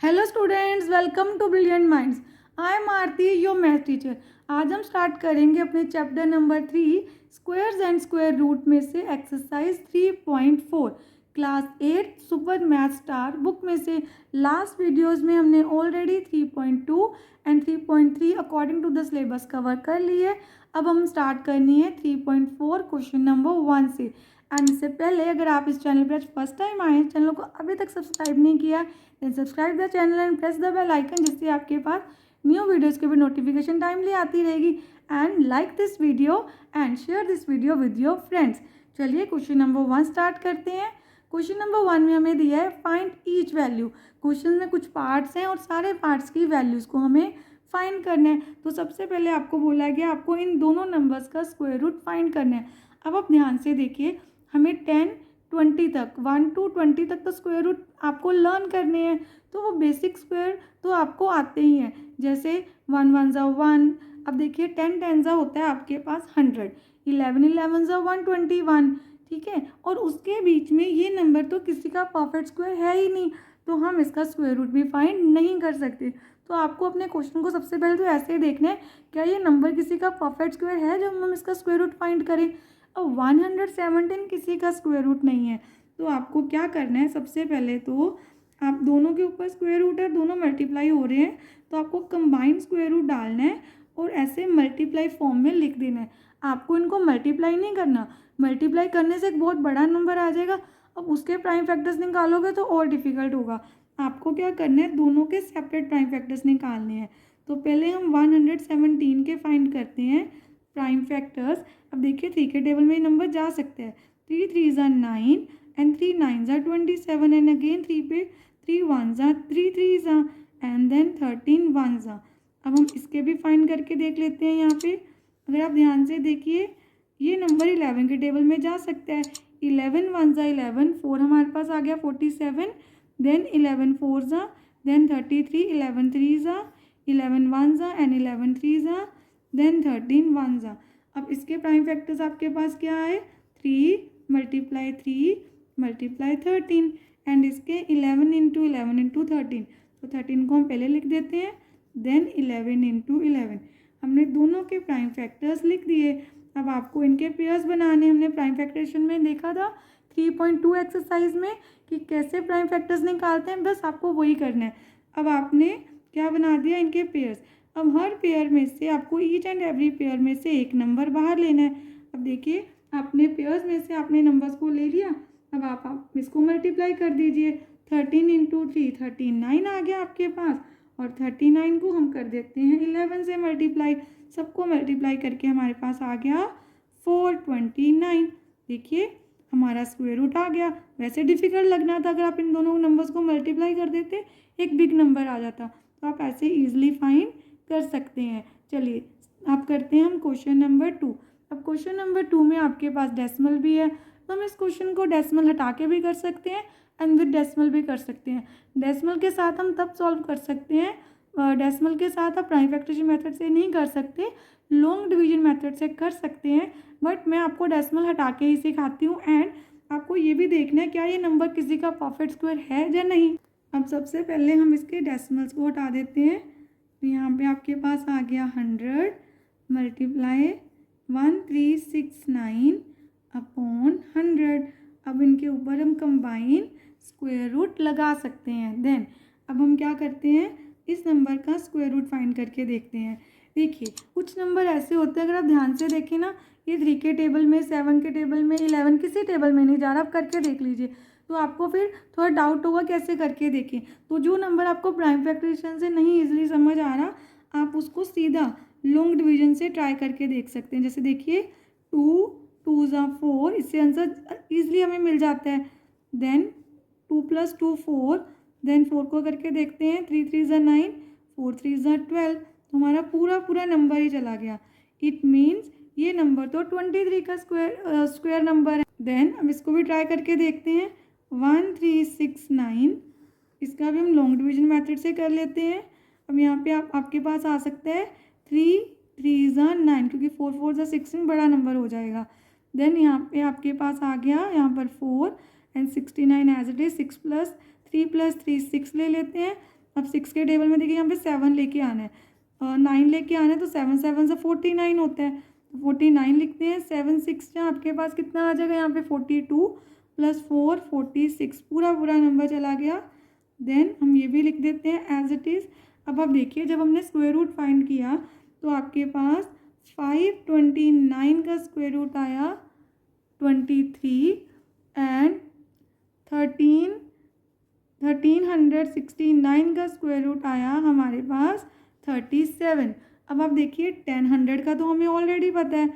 Hello students, welcome to brilliant minds. I am Aarti, your math teacher. आज हम start करेंगे अपने chapter number 3 squares and square root में से exercise 3.4 class 8 super math star book में से। लास्ट वीडियोस में हमने already 3.2 and 3.3 according to the syllabus cover कर लिए। अब हम स्टार्ट करनी है 3.4 क्वेश्चन नंबर 1 से। एंड इससे पहले अगर आप इस चैनल पर फर्स्ट टाइम आए हैं, चैनल को अभी तक सब्सक्राइब नहीं किया, then subscribe the channel and press the bell icon, जिससे आपके पास न्यू वीडियोज़ की भी नोटिफिकेशन टाइमली आती रहेगी। And like this video and share this video with your friends. चलिए क्वेश्चन नंबर 1 स्टार्ट करते हैं। क्वेश्चन नंबर 1 में हमें दिया है फाइंड ईच वैल्यू। क्वेश्चन में कुछ पार्ट्स हैं और सारे पार्ट्स की वैल्यूज़ को हमें फाइंड करना है। तो सबसे पहले आपको बोला गया आपको इन दोनों नंबर्स का स्क्वायर रूट फाइंड करना है। अब आप ध्यान से देखिए, हमें 10 20 तक 1 to 20 तक तो स्क्वायर रूट आपको लर्न करने हैं। तो वो बेसिक स्क्वायर तो आपको आते ही हैं, जैसे 1 1 ज़ा 1। अब देखिए 10 10 ज़ा होता है आपके पास 100, 11 11 ज़ा 121। ठीक है, और उसके बीच में ये नंबर तो किसी का परफेक्ट स्क्वायर है ही नहीं, तो हम इसका स्क्वायर रूट भी फाइंड नहीं कर सकते। तो आपको अपने क्वेश्चन को सबसे पहले तो ऐसे ही देखना है, क्या ये नंबर किसी का परफेक्ट स्क्वायर है जब हम इसका स्क्वायर रूट फाइंड करें। अब 117 किसी का स्क्वायर रूट नहीं है, तो आपको क्या करना है, सबसे पहले तो आप दोनों के ऊपर स्क्वायर रूट है, दोनों मल्टीप्लाई हो रहे हैं, तो आपको कंबाइंड स्क्वायर रूट डालना है और ऐसे मल्टीप्लाई फॉर्म में लिख देना है। आपको इनको मल्टीप्लाई नहीं करना, मल्टीप्लाई करने से एक बहुत बड़ा नंबर आ जाएगा। अब उसके प्राइम फैक्टर्स निकालोगे तो और डिफिकल्ट होगा। आपको क्या करना है, दोनों के सेपरेट प्राइम फैक्टर्स निकालने हैं। तो पहले हम 117 के फाइंड करते हैं प्राइम फैक्टर्स। अब देखिए 3 के टेबल में ये नंबर जा सकते हैं। 3 3 ज़ा 9 एंड 3 9 ज़ा 27 एंड अगेन 3 पे 3 1 ज़ा 3 3 ज़ा एंड देन 13 1 ज़ा। अब हम इसके भी फाइंड करके देख लेते हैं। यहाँ पे अगर आप ध्यान से देखिए, ये नंबर 11 के टेबल में जा सकता है। 11 1 ज़ा 11, 4 हमारे पास आ गया 47, देन 11 4 ज़ा, देन 33, 11 3 ज़ा, 11 1 ज़ा एंड 11 3 ज़ा, देन 13 1 ज़ा। अब इसके प्राइम फैक्टर्स आपके पास क्या है, 3 मल्टीप्लाई 3 मल्टीप्लाई 13 एंड इसके 11 इंटू 11 इंटू 13। तो 13 को हम पहले लिख देते हैं, देन 11 इंटू 11। हमने दोनों के प्राइम फैक्टर्स लिख दिए। अब आपको इनके पेयर्स बनाने, हमने प्राइम फैक्टरेशन में देखा था 3.2 एक्सरसाइज में कि कैसे प्राइम फैक्टर्स निकालते हैं, बस आपको वही करना है। अब आपने क्या बना दिया, इनके पेयर्स। अब हर पेयर में से आपको ईच एंड एवरी पेयर में से एक नंबर बाहर लेना है। अब देखिए आपने पेयर्स में से आपने नंबर्स को ले लिया। अब आप इसको मल्टीप्लाई कर दीजिए। 13 इंटू 3 39 आ गया आपके पास, और 39 को हम कर देते हैं 11 से मल्टीप्लाई। सबको मल्टीप्लाई करके हमारे पास आ गया 429। देखिए हमारा स्क्वायर रूट आ गया। वैसे डिफिकल्ट लगना था, अगर आप इन दोनों नंबर्स को मल्टीप्लाई कर देते एक बिग नंबर आ जाता। तो आप ऐसे ईजिली फाइंड कर सकते हैं। चलिए आप करते हैं हम क्वेश्चन नंबर 2। अब क्वेश्चन नंबर 2 में आपके पास डेसिमल भी है, तो हम इस क्वेश्चन को डेसिमल हटा के भी कर सकते हैं एंड विद डेसिमल भी कर सकते हैं। डेसिमल के साथ हम तब सॉल्व कर सकते हैं, डेसिमल के साथ आप प्राइम फैक्टरेशन मेथड से नहीं कर सकते, लॉन्ग डिवीजन मेथड से कर सकते हैं। बट मैं आपको डेसिमल हटा के ही सिखाती हूँ। एंड आपको ये भी देखना है क्या ये नंबर किसी का परफेक्ट स्क्वायर है या नहीं। अब सबसे पहले हम इसके डेसिमल्स को हटा देते हैं। तो यहाँ पे आपके पास आ गया 100 मल्टीप्लाई 1369 अपॉन 100। अब इनके ऊपर हम कंबाइन स्क्वायर रूट लगा सकते हैं। देन अब हम क्या करते हैं, इस नंबर का स्क्वायर रूट फाइंड करके देखते हैं। देखिए कुछ नंबर ऐसे होते हैं, अगर आप ध्यान से देखें ना, ये 3 के टेबल में, 7 के टेबल में, 11 किसी टेबल में नहीं जा रहा। आप करके देख लीजिए, तो आपको फिर थोड़ा डाउट होगा कैसे करके देखें। तो जो नंबर आपको प्राइम फैक्टरेशन से नहीं इजीली समझ आ रहा, आप उसको सीधा लॉन्ग डिवीजन से ट्राई करके देख सकते हैं। जैसे देखिए 2 2 ज़ा 4, इससे आंसर ईजिली हमें मिल जाता है। देन 2 + 2 4, देन 4 को करके देखते हैं, 3 3 ज़ा 9, 4 3 ज़ा 12। तो हमारा पूरा नंबर ही चला गया। इट मीन्स ये नंबर तो 23 का स्क्वायर नंबर है। देन अब इसको भी ट्राई करके देखते हैं, 1369, इसका भी हम लॉन्ग डिवीजन मेथड से कर लेते हैं। अब यहाँ पे आपके पास आ सकता है 3 3 ज़ा 9, क्योंकि 4 4 ज़ा 16 बड़ा नंबर हो जाएगा। देन यहाँ पे आपके पास आ गया यहाँ पर 4 एंड 69 एज इट इज। 6 + 3 + 3 6 ले लेते हैं। अब 6 के टेबल में देखिए यहाँ पे 7 लेके आना है, 9 लेके आना है, तो 7 7 से 49 होता है, तो 49 लिखते हैं। 7 6 से आपके पास कितना आ जाएगा यहाँ पे 42 + 4 46, पूरा नंबर चला गया। देन हम ये भी लिख देते हैं एज इट इज़। अब आप देखिए जब हमने स्क्वायर रूट फाइंड किया तो आपके पास 529 का स्क्वायर रूट आया 23 एंड 1369 का स्क्वायर रूट आया हमारे पास 37। अब आप देखिए 10 100 का तो हमें ऑलरेडी पता है,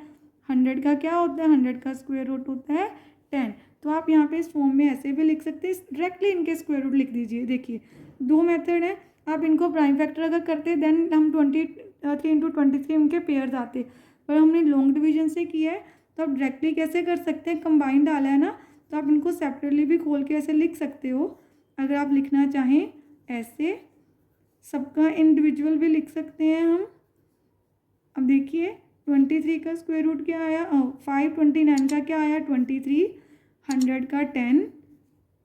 100 का क्या होता है, 100 का स्क्वायर रूट होता है 10। तो आप यहाँ पे इस फॉर्म में ऐसे भी लिख सकते हैं, डायरेक्टली इनके स्क्वायर रूट लिख दीजिए। देखिए 2 मेथड है, आप इनको प्राइम फैक्टर अगर करते देन हम 23 × 23 इनके पेयर्स आते, पर हमने लॉन्ग डिवीजन से किया है तो आप डायरेक्टली कैसे कर सकते हैं, कंबाइन डाला है ना, तो आप इनको सेपरेटली भी खोल के ऐसे लिख सकते हो। अगर आप लिखना चाहें ऐसे सबका इंडिविजुअल भी लिख सकते हैं हम। अब देखिए 23 का स्क्वायर रूट क्या आया, 529 का क्या आया 23, 100 का 10,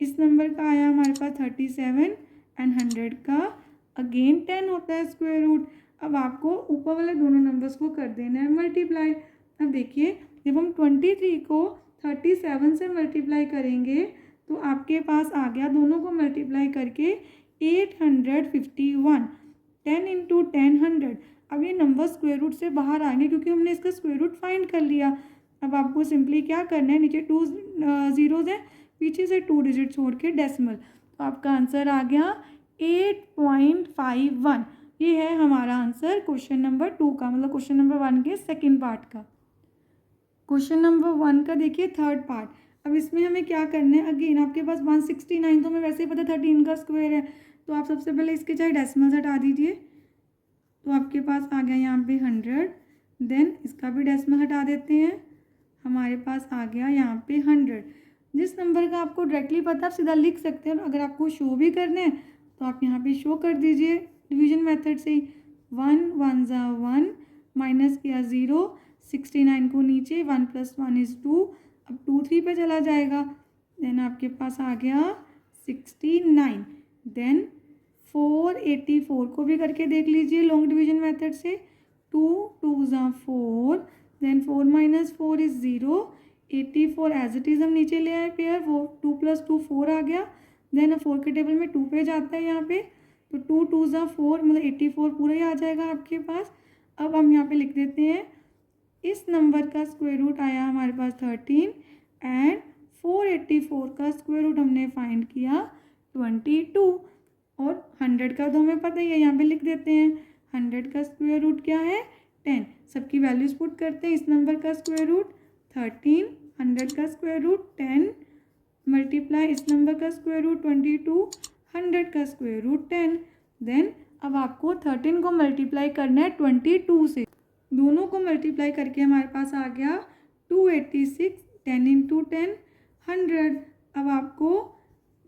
इस नंबर का आया हमारे पास 37 एंड 100 का अगेन 10 होता है स्क्वायर रूट। अब आपको ऊपर वाले दोनों नंबर्स को कर देना है मल्टीप्लाई। अब देखिए जब हम 23 को 37 से मल्टीप्लाई करेंगे तो आपके पास आ गया, दोनों को मल्टीप्लाई करके 851, 10 × 10 100। अब ये नंबर स्क्वायर रूट से बाहर आएंगे क्योंकि हमने इसका स्क्वायर रूट फाइंड कर लिया। अब आपको सिंपली क्या करना है, नीचे 2 ज़ीरोज़ हैं, पीछे से 2 डिजिट छोड़ के डेसिमल, तो आपका आंसर आ गया 8.51। ये है हमारा आंसर क्वेश्चन नंबर 2 का, मतलब क्वेश्चन नंबर 1 के सेकेंड पार्ट का। क्वेश्चन नंबर 1 का देखिए थर्ड पार्ट। अब इसमें हमें क्या करना है, अगेन आपके पास 169 तो हमें वैसे ही पता 13 का स्क्वायर है, तो आप सबसे पहले इसके चाहे डेसिमल्स हटा दीजिए, तो आपके पास आ गया यहाँ पे 100। देन इसका भी डेसिमल हटा देते हैं, हमारे पास आ गया यहाँ पे 100। जिस नंबर का आपको डायरेक्टली पता आप सीधा लिख सकते हैं, अगर आपको शो भी करना है तो आप यहाँ पे शो कर दीजिए डिवीजन मेथड से ही। 1 1 ज़ा 1, माइनस किया 0, 69 को नीचे, 1 + 1 = 2, अब 2 3 पे चला जाएगा, देन आपके पास आ गया 69। देन 484 को भी करके देख लीजिए लॉन्ग डिवीजन मेथड से। 2 2 ज़ा 4, देन 4 - 4 = 0, 84 एज इट इज़ हम नीचे ले आए पेयर, 2 + 2 4 आ गया। देन 4 के टेबल में 2 पे जाता है यहाँ पे, तो 2 2 ज़ा 4, मतलब 84 पूरा ही आ जाएगा आपके पास। अब हम यहाँ पे लिख देते हैं इस नंबर का स्क्वायर रूट आया हमारे पास 13 एंड 484 का स्क्वायर रूट हमने फाइंड किया 22, और 100 का तो हमें पता ही है, यहाँ पे लिख देते हैं 100 का स्क्वायर रूट क्या है 10। सबकी वैल्यूज़ पुट करते हैं, इस नंबर का स्क्वायर रूट 13, 100 का स्क्वायर रूट 10, मल्टीप्लाई इस नंबर का स्क्वायर रूट 22, 100 का स्क्वायर रूट 10। देन अब आपको 13 को मल्टीप्लाई करना है 22 से, दोनों को मल्टीप्लाई करके हमारे पास आ गया 286, 10 × 10 100। अब आपको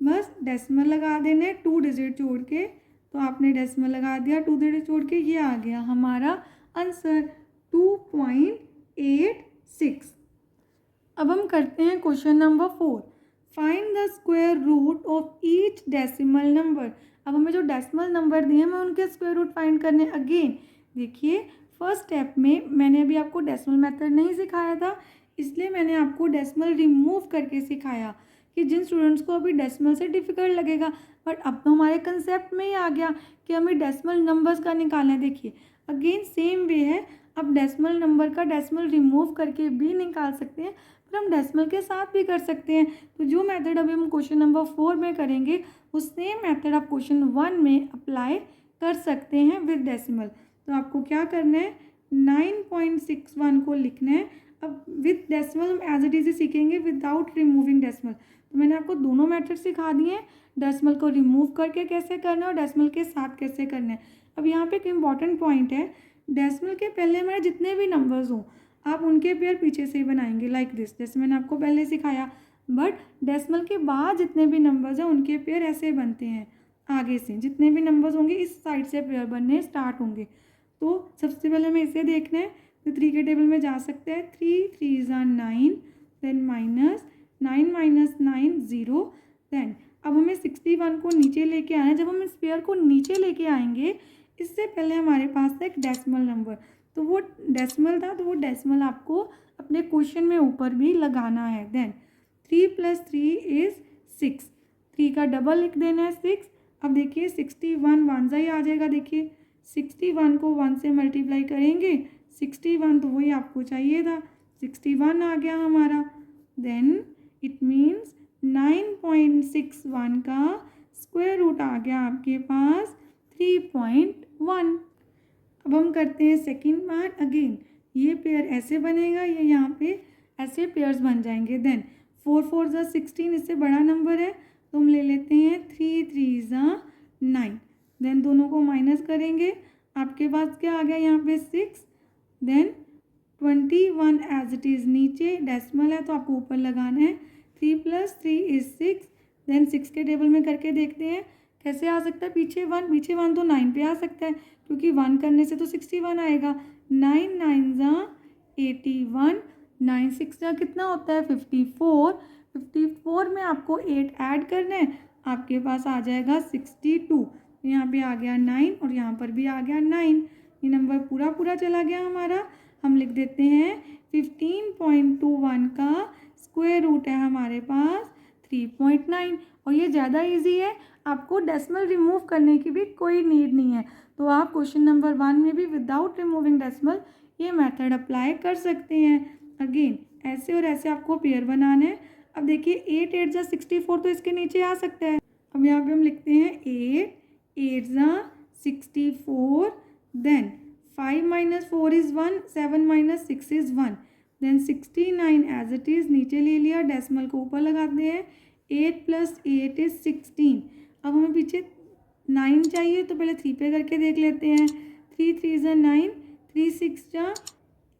बस डेसिमल लगा देना है 2 डिजिट छोड़ के, तो आपने डेसिमल लगा दिया 2 डिजिट छोड़ के, ये आ गया हमारा आंसर 2.86। अब हम करते हैं question number 4। Find the square root of each decimal number. अब हमें जो डेसिमल नंबर दिए हैं मैं उनके स्क्वायर रूट फाइंड करने। अगेन देखिए फर्स्ट स्टेप में मैंने अभी आपको डेसिमल मेथड नहीं सिखाया था, इसलिए मैंने आपको डेसिमल रिमूव करके सिखाया कि जिन स्टूडेंट्स को अभी डेसिमल से डिफ़िकल्ट लगेगा, बट अब तो हमारे कंसेप्ट में ही आ गया कि हमें डेसिमल नंबर्स का निकालना है। देखिए अगेन सेम वे है, अब डेसिमल नंबर का डेसिमल रिमूव करके भी निकाल सकते हैं, पर हम डेसिमल के साथ भी कर सकते हैं। तो जो मेथड अभी हम क्वेश्चन नंबर 4 में करेंगे उस सेम मेथड आप क्वेश्चन 1 में अप्लाई कर सकते हैं विद डेसिमल। तो आपको क्या करना है, 9.61 को लिखना है। अब विद डेसिमल हम एज इट इज़ सीखेंगे विदाउट रिमूविंग डेसिमल। तो मैंने आपको दोनों मेथड सिखा दिए हैं, डेसिमल को रिमूव करके कैसे करना है और डेसिमल के साथ कैसे करना है। अब यहाँ पे एक इम्पॉर्टेंट पॉइंट है, डेसिमल के पहले हमारे जितने भी नंबर्स हों आप उनके पेयर पीछे से ही बनाएंगे लाइक दिस, जैसे मैंने आपको पहले सिखाया। बट डेसिमल के बाद जितने भी नंबर्स हैं उनके पेयर ऐसे बनते हैं, आगे से जितने भी नंबर्स होंगे इस साइड से पेयर बनने स्टार्ट होंगे। तो सबसे पहले हमें इसे देखना है, तो 3 के टेबल में जा सकते हैं। 3 3 = 9, देन -9 - 9 0। देन अब हमें 61 को नीचे लेके आना है। जब हम इस पेयर को नीचे लेके आएंगे, इससे पहले हमारे पास था एक डेसिमल नंबर, तो वो डेसिमल था, तो वो डेसिमल आपको अपने क्वेश्चन में ऊपर भी लगाना है। देन 3 + 3 इज़ 6, 3 का डबल लिख देना है 6। अब देखिए 61 वन सा ही आ जाएगा। देखिए 61 को 1 से मल्टीप्लाई करेंगे 61, तो वही आपको चाहिए था, 61 आ गया हमारा। देन इट मीन्स 9.61 का स्क्वायर रूट आ गया आपके पास 3.1। अब हम करते हैं सेकेंड पार्ट। अगेन ये पेयर ऐसे बनेगा, ये यहाँ पे ऐसे पेयर्स बन जाएंगे। देन 4 4 ज़ा 16, इससे बड़ा नंबर है तो हम ले लेते हैं 3 3 ज़ा 9। देन दोनों को माइनस करेंगे, आपके पास क्या आ गया यहाँ पे 6। देन 21 एज इट इज़, नीचे डेसिमल है तो आपको ऊपर लगाना है। 3 + 3 इज़ 6। देन 6 के टेबल में करके देखते हैं कैसे आ सकता है। पीछे 1 तो 9 पे आ सकता है, क्योंकि 1 करने से तो 61 आएगा। 9 9 ज़ा 81, 9 6 ज़ा कितना होता है 54। 54 में आपको 8 ऐड करना है, आपके पास आ जाएगा 62। यहाँ पे आ गया 9 और यहाँ पर भी आ गया 9। ये नंबर पूरा पूरा चला गया हमारा। हम लिख देते हैं 15.21 का स्क्वायर रूट है हमारे पास 3.9। और ये ज़्यादा इजी है, आपको डेसिमल रिमूव करने की भी कोई नीड नहीं है। तो आप क्वेश्चन नंबर 1 में भी विदाउट रिमूविंग डेसिमल ये मेथड अप्लाई कर सकते हैं। अगेन ऐसे और ऐसे आपको पेयर बनाना है। अब देखिए 8 8 ज़ा 64, तो इसके नीचे आ सकता है। अब यहाँ पे हम लिखते हैं 8 8 ज़ा 64। Then 5 - 4 is 1, 7 - 6 is 1। Then 69 as it is, नीचे ले लिया, डेसिमल को ऊपर लगाते हैं। 8 + 8 इज़ 16। अब हमें पीछे 9 चाहिए, तो पहले 3 पे करके देख लेते हैं। 3 3 ज़ा 9, 3 6 ज़ा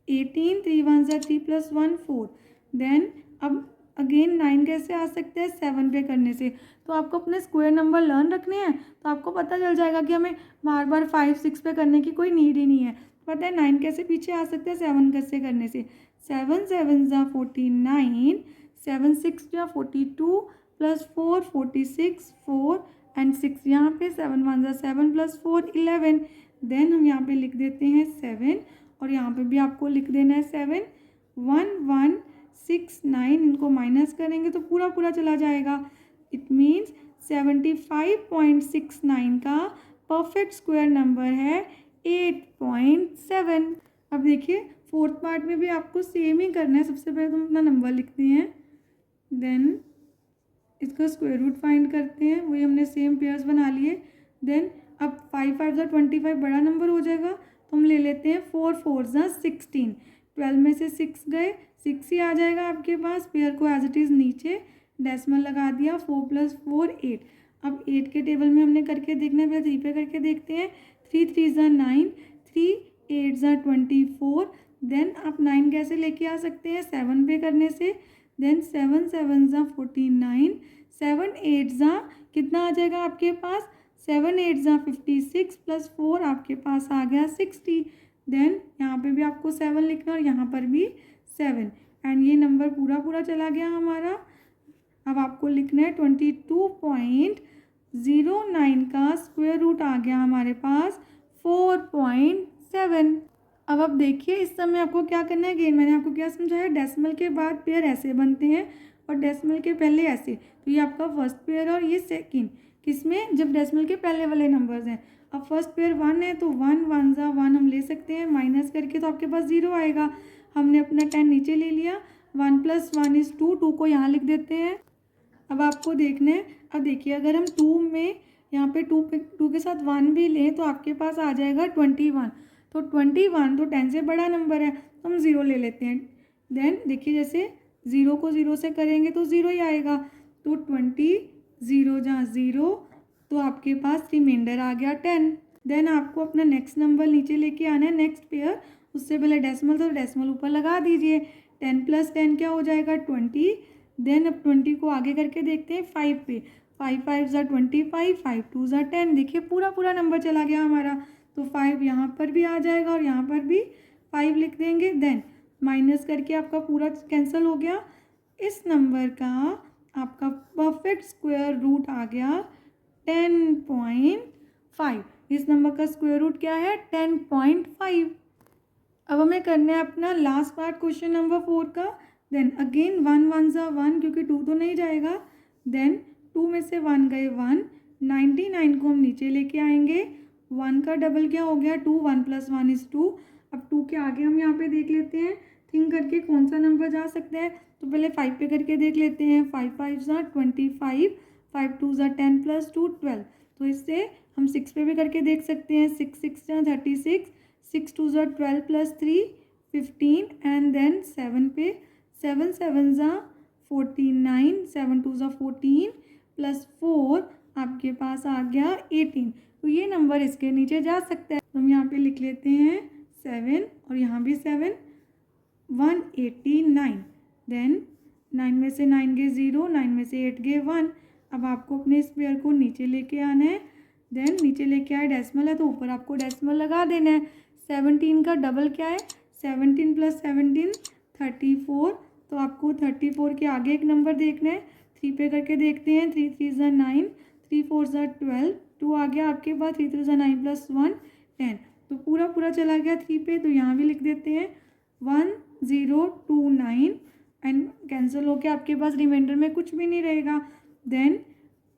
18, 3 1 ज़ा 3 + 1 4। देन अब अगेन 9 कैसे आ सकते हैं 7 पे करने से। तो आपको अपने स्क्वायर नंबर लर्न रखने हैं, तो आपको पता चल जाएगा कि हमें बार बार 5 6 पे करने की कोई नीड ही नहीं है। पता है 9 कैसे पीछे आ सकते हैं 7 कैसे करने से। 7 7 ज़ा 49, 7 6 ज़ा 42 + 4 46, 4 एंड 6 यहाँ पे 7 1 ज़ा 7 + 4 11। देन हम यहाँ पे लिख देते हैं 7 और यहाँ पे भी आपको लिख देना है 7। 1 1 6 9, इनको माइनस करेंगे तो पूरा पूरा चला जाएगा। इट मीन्स 75.69 का परफेक्ट स्क्वायर नंबर है 8.7। अब देखिए फोर्थ पार्ट में भी आपको सेम ही करना है। सबसे पहले तुम अपना नंबर लिखते हैं, देन इसका स्क्वायर रूट फाइंड करते हैं। वही हमने सेम पेयर्स बना लिए। देन अब 5 5 ज़ा 25 बड़ा नंबर हो जाएगा, तो हम ले लेते हैं 4 4 ज़ा 16। 12 में से 6 गए, 6 ही आ जाएगा आपके पास। पेयर को एज इट इज़ नीचे डेसिमल लगा दिया। 4 + 4 8। अब 8 के टेबल में हमने करके देखना है, पहले 3 पे करके देखते हैं। 3 3 ज़ा 9, 3 8 ज़ा 24। देन आप 9 कैसे लेके आ सकते हैं 7 पे करने से। देन 7 7 ज़ा 49, 7 8 ज़ा कितना आ जाएगा आपके पास 7 8 ज़ा 56 + 4 आपके पास आ गया 60। देन यहाँ पे भी आपको 7 लिखना और यहाँ पर भी 7 एंड ये नंबर पूरा पूरा चला गया हमारा। अब आपको लिखना है 22.09 का स्क्वायर रूट आ गया हमारे पास 4.7। अब आप देखिए इस समय आपको क्या करना है। अगेन मैंने आपको क्या समझाया, डेसिमल के बाद पेयर ऐसे बनते हैं और डेसिमल के पहले ऐसे। तो ये आपका फर्स्ट पेयर और ये सेकंड, किसमें जब डेसिमल के पहले वाले नंबर्स हैं। अब फर्स्ट पेयर 1 है तो 1 1 ज़ा 1 हम ले सकते हैं, माइनस करके तो आपके पास 0 आएगा। हमने अपना 10 नीचे ले लिया। 1 + 1 इज़ 2, 2 को यहाँ लिख देते हैं। अब आपको देखना है, अब देखिए अगर हम 2 में यहाँ पे 2 के साथ 1 भी लें तो आपके पास आ जाएगा 21। तो 21 तो 10 से बड़ा नंबर है, तो हम 0 ले लेते हैं। देन देखिए जैसे 0 को 0 से करेंगे तो 0 ही आएगा। तो 20 0 जहाँ 0, तो आपके पास रिमाइंडर आ गया 10। देन आपको अपना नेक्स्ट नंबर नीचे लेके आना है, नेक्स्ट पेयर। उससे पहले डेसिमल, तो डेसिमल ऊपर लगा दीजिए। 10 + 10 क्या हो जाएगा 20। देन अब 20 को आगे करके देखते हैं 5 पे। 5 5 ज़ा 25, 5 2 ज़ा 10। देखिए पूरा पूरा नंबर चला गया हमारा। तो 5 यहाँ पर भी आ जाएगा और यहाँ पर भी 5 लिख देंगे। देन माइनस करके आपका पूरा कैंसिल हो गया। इस नंबर का आपका परफेक्ट स्क्वायर रूट आ गया 10.5। इस नंबर का स्क्वायर रूट क्या है 10.5। अब हमें करना है अपना लास्ट पार्ट क्वेश्चन नंबर 4 का। देन अगेन 1 1 ज़ा 1 क्योंकि 2 तो नहीं जाएगा। देन 2 में से 1 गए 1, 99 को हम नीचे लेके आएंगे। 1 का डबल क्या हो गया 2, 1 + 1 = 2। अब 2 के आगे हम यहाँ पे देख लेते हैं थिंक करके कौन सा नंबर जा सकता है। तो पहले 5 पे करके देख लेते हैं। 5 5 ज़ा 25, 5 2 ज़ा 10 + 2 12। तो इससे हम 6 पे भी करके देख सकते हैं। 6 6 ज़ा 36, 6 2 ज़ा 12 + 3 15 एंड देन 7 पे 7 7 ज़ा 49, 7 2 ज़ा 14 + 4 आपके पास आ गया 18। तो ये नंबर इसके नीचे जा सकता है। तो हम यहाँ पे लिख लेते हैं 7 और यहाँ भी 7, 189। देन 9 में से 9 गए 0, 9 में से 8 गए 1। अब आपको अपने स्क्वायर को नीचे लेके आना है। देन नीचे लेके आए डेसिमल है तो ऊपर आपको डेसिमल लगा देना है। 17 का डबल क्या है 17 + 17 34। तो आपको 34 के आगे एक नंबर देखना है। 3 पे करके देखते हैं। 3 3 ज़ा 9, 3 4 ज़ा 12, 2 आ गया आपके पास। 3 3 ज़ा 9 + 1 10। तो पूरा चला गया 3 पे। तो यहाँ भी लिख देते हैं 1029 एंड कैंसिल होके आपके पास रिमाइंडर में कुछ भी नहीं रहेगा। देन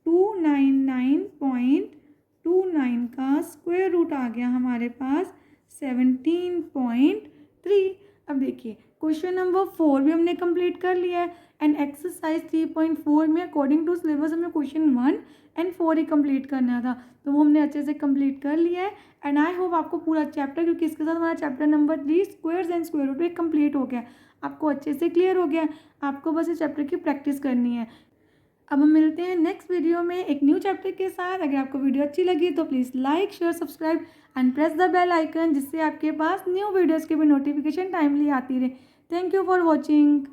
299.29 का स्क्वायर रूट आ गया हमारे पास 17.3। अब देखिए क्वेश्चन नंबर 4 भी हमने कंप्लीट कर लिया है एंड एक्सरसाइज 3.4 में अकॉर्डिंग टू सिलेबस हमें क्वेश्चन 1 एंड 4 ही कंप्लीट करना था। तो वो हमने अच्छे से कंप्लीट कर लिया है एंड आई होप आपको पूरा चैप्टर, क्योंकि इसके साथ हमारा chapter number 3 squares and square root complete हो गया, आपको अच्छे से क्लियर हो गया। आपको बस इस चैप्टर की प्रैक्टिस करनी है। अब हम मिलते हैं नेक्स्ट वीडियो में एक न्यू चैप्टर के साथ। अगर आपको वीडियो अच्छी लगी तो please like share subscribe and press the bell icon, जिससे आपके पास न्यू वीडियोज़ की भी नोटिफिकेशन टाइमली आती रहे। Thank you for watching.